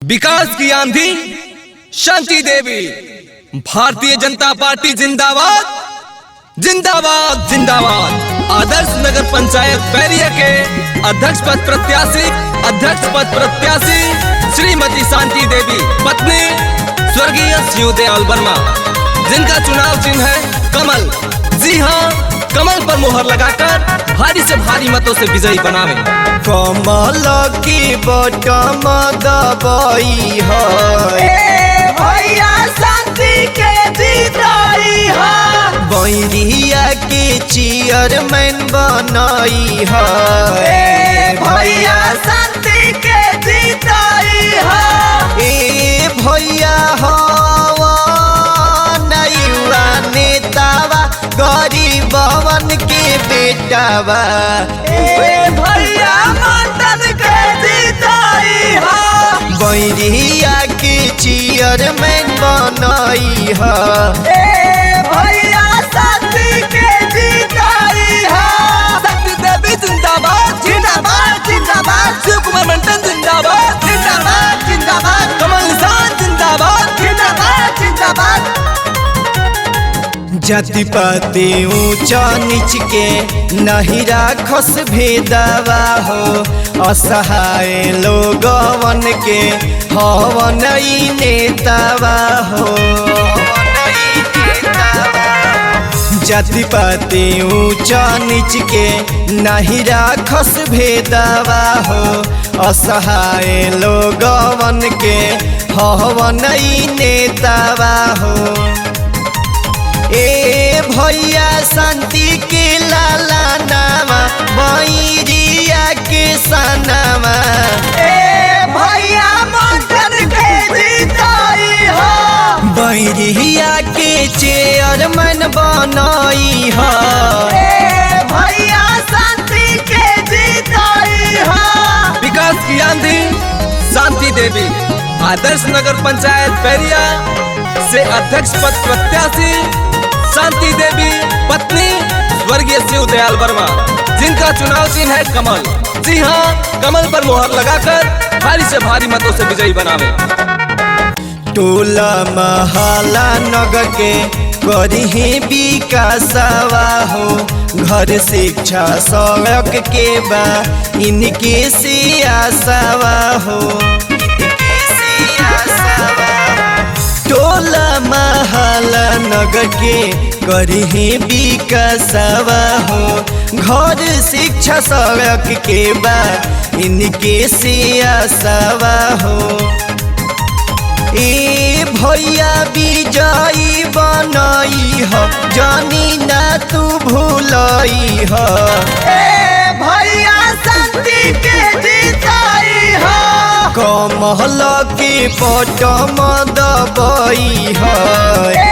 विकास की आंधी शांति देवी। भारतीय जनता पार्टी जिंदाबाद जिंदाबाद जिंदाबाद। आदर्श नगर पंचायत बैरिया के अध्यक्ष पद प्रत्याशी श्रीमती शांति देवी पत्नी स्वर्गीय शिव दयाल वर्मा, जिनका चुनाव चिन्ह है कमल। जी हाँ, कमल पर मोहर लगाकर भारी से भारी मतों से विजयी बनावे। कमल की बटम दबाई है भैया शांति के जीताई है। बैरिया के चेयरमैन बनाई है भैया शांति के जीताई है। ए भैया हवा नयुआ नेतावा गरीबवन के बेटावा। भैया मंडल के जीताई है। बैरिया के चेयरमैन बनाई है भैया शांति के जीताई है। शक्ति देवी जिंदाबाद जिंदाबाद जिंदाबाद। शिव कुमार मंडल जिंदाबाद जिंदाबाद जिंदाबाद। कमल निशान जिंदाबाद जिंदाबाद जिंदाबाद। जाति पाति ऊंचा नीच के नहीं राखस भेदवा हो, असहाय लोगवन के हवन ई नेतावा हो। जाति पाति ऊंचा नीच के नहीं राखस भेदवा हो, असहाय लोगवन के हवन ई नेतावा हो। ए भैया शांति के लाला नामा बैरिया के सनामा। भैया मंडल के जीताई हो। बैरिया के चेयरमैन बनाई है भैया शांति के जीताई हो। विकास की आंधी शांति देवी। आदर्श नगर पंचायत बैरिया से अध्यक्ष पद प्रत्याशी शांति देवी पत्नी स्वर्गीय शिव दयाल वर्मा, जिनका चुनाव चिन्ह है कमल। जी हाँ, कमल पर मोहर लगाकर भारी से भारी मतों से विजयी बनावे। टोला महला नगर के करी विकासवा हो, घर शिक्षा सड़क के बा इनके सियासवा हो। टोला महला नगर के करी विकासवा हो, घर शिक्षा सड़क के बा इनके सियासवा हो। ए भैया विजयी बनाई हो, जानी ना तू भूलई हो। भैया शांति के जीताई हो। कमल के बटम दबाई है